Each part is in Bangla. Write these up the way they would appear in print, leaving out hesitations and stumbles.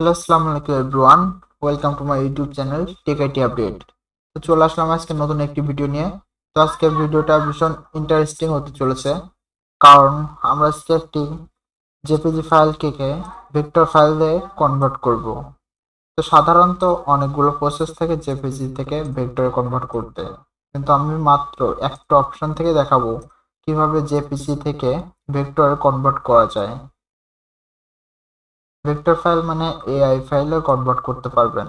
হ্যালো, আসসালামু আলাইকুম everyone. Welcome to my YouTube channel tech IT update. তো চলে আসলাম আজকে নতুন একটি ভিডিও নিয়ে। তো আজকের ভিডিওটা ভীষণ ইন্টারেস্টিং হতে চলেছে, কারণ আমরা আজকে একটি জেপিজি ফাইলকে ভেক্টর ফাইলে কনভার্ট করব। তো সাধারণত অনেকগুলো প্রসেস থেকে জেপিজি থেকে ভেক্টরে কনভার্ট করতে, কিন্তু আমি মাত্র একটা অপশন থেকে দেখাবো কিভাবে জেপিজি থেকে ভেক্টরে কনভার্ট করা যায়। ভেক্টর ফাইল মানে এআই ফাইলে কনভার্ট করতে পারবেন।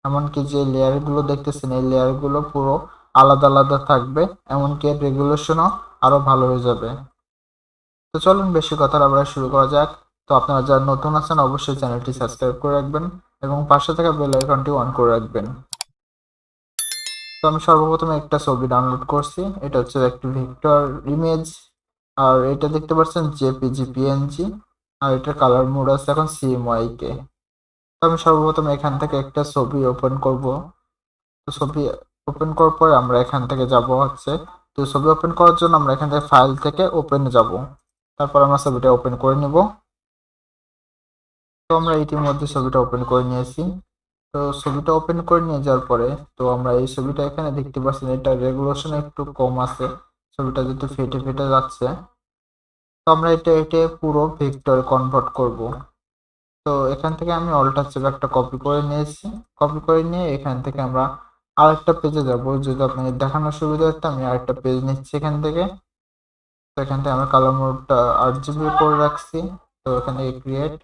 এমনকি যে লেয়ারগুলো দেখতেছেন এই লেয়ারগুলো পুরো আলাদা আলাদা থাকবে, এমনকি এর রেগুলেশনও আরো ভালো হয়ে যাবে। তো চলুন বেশি কথা না বাড়িয়ে শুরু করা যাক। তো আপনারা যারা নতুন আছেন অবশ্যই চ্যানেলটি সাবস্ক্রাইব করে রাখবেন এবং পাশে থাকা বেল আইকনটি অন করে রাখবেন। তো আমি সর্বপ্রথমে একটা ছবি ডাউনলোড করছি, এটা হচ্ছে একটি ভেক্টর ইমেজ। আর এটা দেখতে পাচ্ছেন জেপিজি পিএনজি, আর এটার কালার মোড আছে এখন সিএমওয়াই কে। তো আমি সর্বপ্রথম এখান থেকে একটা ছবি ওপেন করব। তো ছবি ওপেন করার পরে আমরা এখান থেকে যাব হচ্ছে, তো ছবি ওপেন করার জন্য আমরা এখান থেকে ফাইল থেকে ওপেনে যাব। তারপর আমরা ছবিটা ওপেন করে নিব। তো আমরা ইতিমধ্যে ছবিটা ওপেন করে নিয়েছি। তো ছবিটা ওপেন করে নিয়ে যাওয়ার পরে তো আমরা এই ছবিটা এখানে দেখতে পাচ্ছি এটা রেগুলেশন একটু কম আছে, ছবিটা যেহেতু ফেটে ফেটে যাচ্ছে। তো আমরা এটা পুরো ভেক্টরে কনভার্ট করব। তো এখান থেকে আমি অল্টার চেপে একটা কপি করে নিয়েছি। কপি করে নিয়ে এখান থেকে আমরা আরেকটা পেজে যাব, যদি আপনাদের দেখানোর সুবিধা হচ্ছে আমি আরেকটা পেজ নিচ্ছি এখান থেকে। তো এখান থেকে আমরা কালার মোডটা 8 GB করে রাখছি। তো এখানে ক্রিয়েট,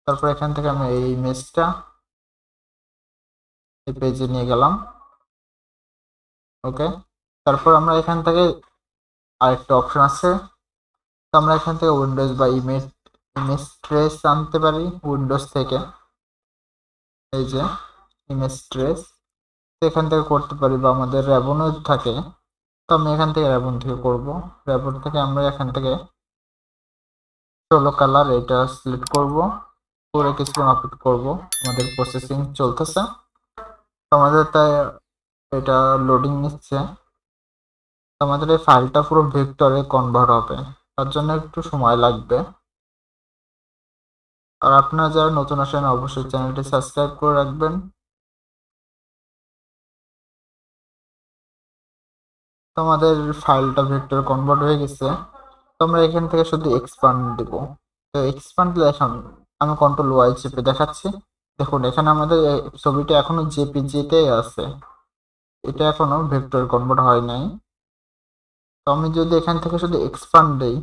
তারপর এখান থেকে আমি এই ইমেজটা এই পেজে নিয়ে গেলাম। ওকে, তারপর আমরা এখান থেকে আরেকটা অপশন আছে, তো আমরা এখান থেকে উইন্ডোজ বা ইমেজ ইমেজ ট্রেস আনতে পারি উইন্ডোজ থেকে। এই যে ইমেজ ট্রেস, এখান থেকে করতে পারি, বা আমাদের র্যাবনও থাকে। তো আমি এখান থেকে র্যাবন থেকে করব। র্যাবন থেকে আমরা এখান থেকে 16 কালার এটা সিলেক্ট করব, করে কিছুক্ষণ অপেক্ষা করব। আমাদের প্রসেসিং চলতেছে, তো আমাদের তাই এটা লোডিং নিচ্ছে। তো আমাদের এই ফাইলটা পুরো ভেক্টরে কনভার্ট হবে, তার জন্য একটু সময় লাগবে। আর আপনারা যারা নতুন আসেন অবশ্যই চ্যানেলটি সাবস্ক্রাইব করে রাখবেন। তো আমাদের ফাইলটা ভেক্টরে কনভার্ট হয়ে গেছে। তো আমরা এখান থেকে শুধু এক্সপান্ড দেব। তো এক্সপান্ড এখন আমি কন্ট্রোল ওয়াই চেপে দেখাচ্ছি। দেখুন এখানে আমাদের এই ছবিটা এখনো জেপিজিতেই আছে, এটা এখনো ভেক্টর কনভার্ট হয় নাই। তো আমি যদি এখান থেকে শুধু এক্সপান্ড দেই,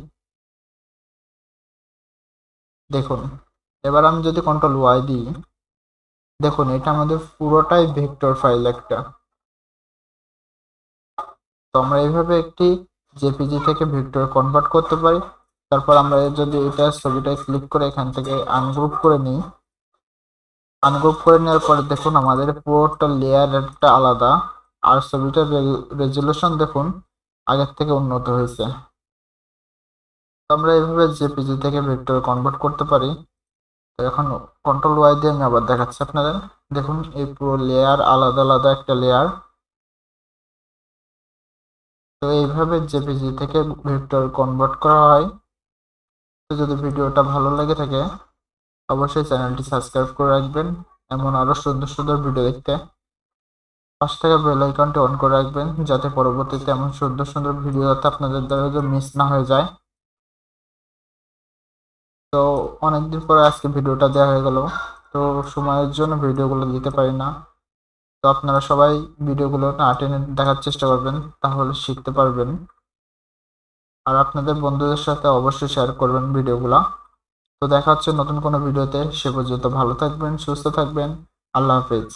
দেখুন এবার আমি যদি কন্ট্রোল ওয়াই দিই, দেখুন এটা আমাদের পুরোটাই ভেক্টর ফাইল একটা। তো আমরা এইভাবে একটি জেপিজি থেকে ভেক্টর কনভার্ট করতে পারি। তারপর আমরা যদি এটা ছবিটা ক্লিক করে এখান থেকে আনগ্রুপ করে নিই, আনগ্রুপ করে নেওয়ার পরে দেখুন আমাদের পুরোটা লেয়ার একটা আলাদা। আর ছবিটার রেজুলেশন দেখুন আগের থেকে উন্নত হয়েছে। তো আমরা এইভাবে জেপিজি থেকে ভেক্টর কনভার্ট করতে পারি। তো এখন কন্ট্রোল ওয়াই দিয়ে আমি আবার দেখাচ্ছি আপনাদের। দেখুন এই পুরো লেয়ার আলাদা আলাদা একটা লেয়ার। তো এইভাবে জেপিজি থেকে ভেক্টর কনভার্ট করা হয়। তো যদি ভিডিওটা ভালো লেগে থাকে অবশ্যই চ্যানেলটি সাবস্ক্রাইব করে রাখবেন এমন আরো সুন্দর সুন্দর ভিডিও দেখতে। পাশে থাকা বেল আইকনটি অন করে রাখবেন যাতে পরবর্তীতে এমন সুন্দর সুন্দর ভিডিও যাতে আপনাদের দ্বারা মিস না হয়ে যায়। তো অনেকদিন পরে আজকে ভিডিওটা দেওয়া হয়ে গেল। তো সময়ের জন্য ভিডিওগুলো দিতে পারি না। তো আপনারা সবাই ভিডিওগুলো না টেনে দেখার চেষ্টা করবেন, তাহলে শিখতে পারবেন। আর আপনাদের বন্ধুদের সাথে অবশ্যই শেয়ার করবেন ভিডিওগুলো। তো দেখা হচ্ছে নতুন কোনো ভিডিওতে, সে পর্যন্ত ভালো থাকবেন, সুস্থ থাকবেন। আল্লাহ হাফেজ।